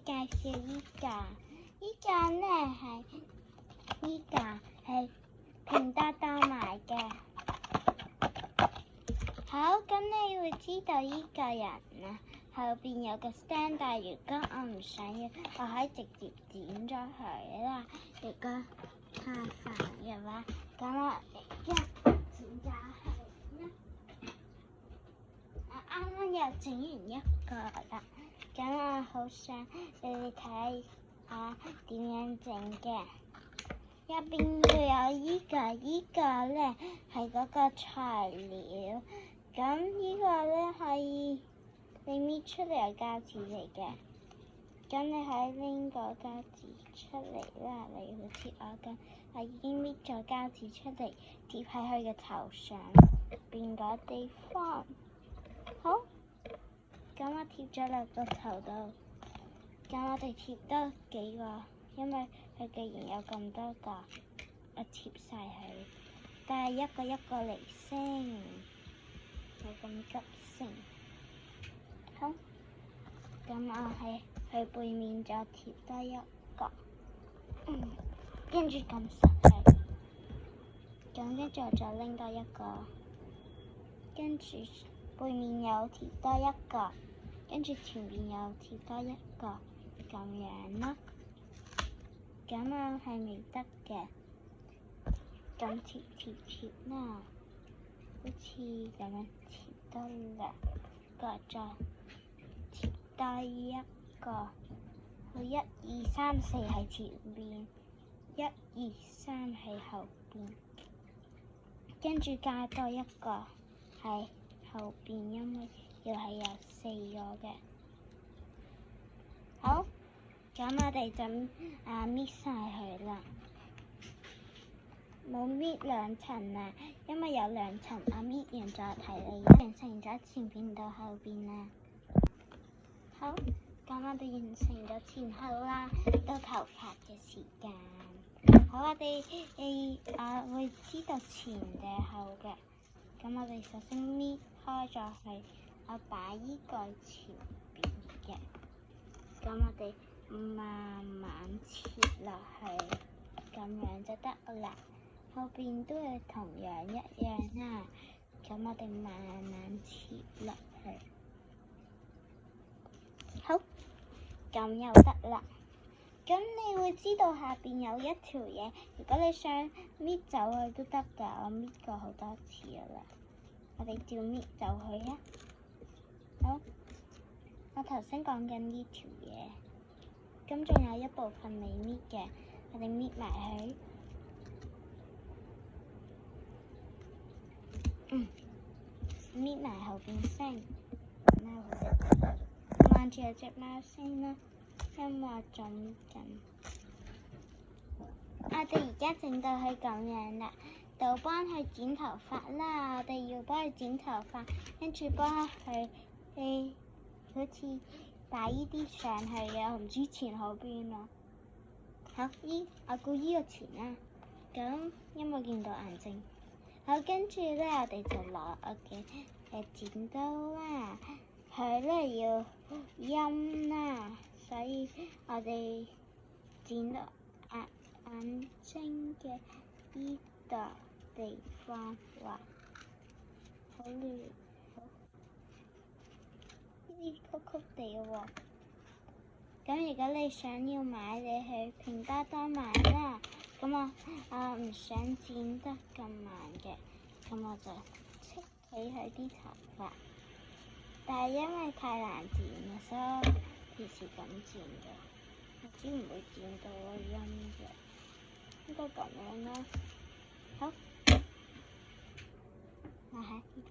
介紹依架，依架咧係拼多多買嘅。好，咁你會知道依個人啊，後邊有個 stand， 但係如果我唔想要，我可以直接剪咗佢啦。如果太煩嘅話，咁我一剪咗佢啦。我啱啱又整完一個啦，咁我好想你哋睇下點樣整嘅。入邊要有依個咧係嗰個材料。咁呢個咧可以你搣出嚟有膠紙嚟嘅，咁你可以拎個膠紙出嚟啦。你好似我咁，我已經搣咗膠紙出嚟，貼喺佢嘅頭上邊個地方。好，咁我貼咗落個頭度，咁我哋貼多幾個，因為佢既然有咁多個，我貼晒佢，但係一個一個嚟先。冇咁急性。好，咁我喺佢背面再貼多一個，跟住撳實佢，咁跟住我再拎多一個，跟住背面又貼多一個，跟住前面又貼多一個，咁樣咯。咁我係未得嘅，咁貼啦。好似咁樣貼多兩個，再貼多一個。好，1、2、3、4喺前面，1、2、3喺後邊，跟住加多一個喺後邊，因為要係有4個嘅。好，咁我哋就搣晒佢啦。冇搣兩層啊，因為有兩層，我搣完再睇你。完成咗前邊到後邊啦。好，咁我哋完成咗前後啦，到頭髮嘅時間。好，我哋會知道前定後嘅。咁我哋首先搣開咗佢，我擺依個前邊嘅。咁我哋慢慢切落去，咁樣就得啦。後邊都係同樣一樣啦，咁我哋慢慢切落去。好，咁又得啦。咁你會知道下邊有一條嘢，如果你想搣走佢都得噶，我搣過好多次噶啦。我哋照搣走佢啊。好，我頭先講緊呢條嘢，咁仲有一部分未搣嘅，我哋搣埋佢。搣埋後邊先，望住隻貓先啦，因為我仲搣緊。我哋而家整到佢咁樣啦，就幫佢剪頭髮啦。我哋要幫佢剪頭髮，跟住幫佢好似擺呢啲上去嘅，我唔知前後邊咯。好，我估呢個前啦，咁因為見到眼睛。好，跟住咧，我哋就攞我嘅剪刀啦，佢咧要陰啦，所以我哋剪到眼睛嘅呢度地方畫好亂，呢啲曲曲地喎。咁如果你想要買，你去拼多多買啦。咁我唔想剪得咁慢嘅，咁我就戚起佢啲頭髮。但係因為太難剪啦，所以我平時咁剪嘅，我知唔會剪到個陰嘅，應該咁樣啦。好，嗱係呢啲。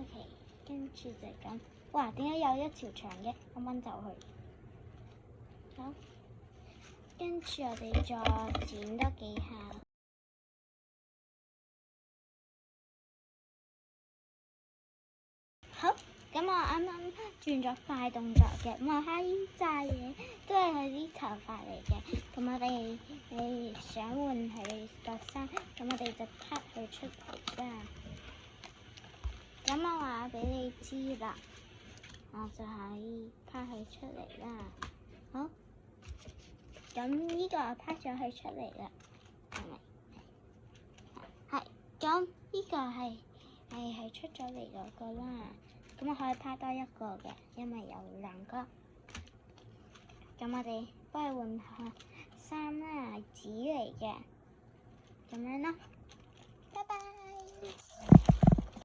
OK， 跟住就咁。哇，點解有一條長嘅？我掹走佢。好，跟住我哋再剪多幾下。好，咁我啱啱轉咗快動作嘅，望下呢扎嘢都係佢啲頭髮嚟嘅。咁我哋想換佢個衫，咁我哋就 cut 佢出嚟啦。咁我話俾你知啦，我就係拍佢出嚟啦。好，咁呢個我拍咗佢出嚟啦，係咪？係，咁呢個係出咗嚟嗰個啦。咁我可以拍多一個嘅，因為有兩個。咁我哋幫佢換下衫啦，紙嚟嘅，咁樣咯。拜拜。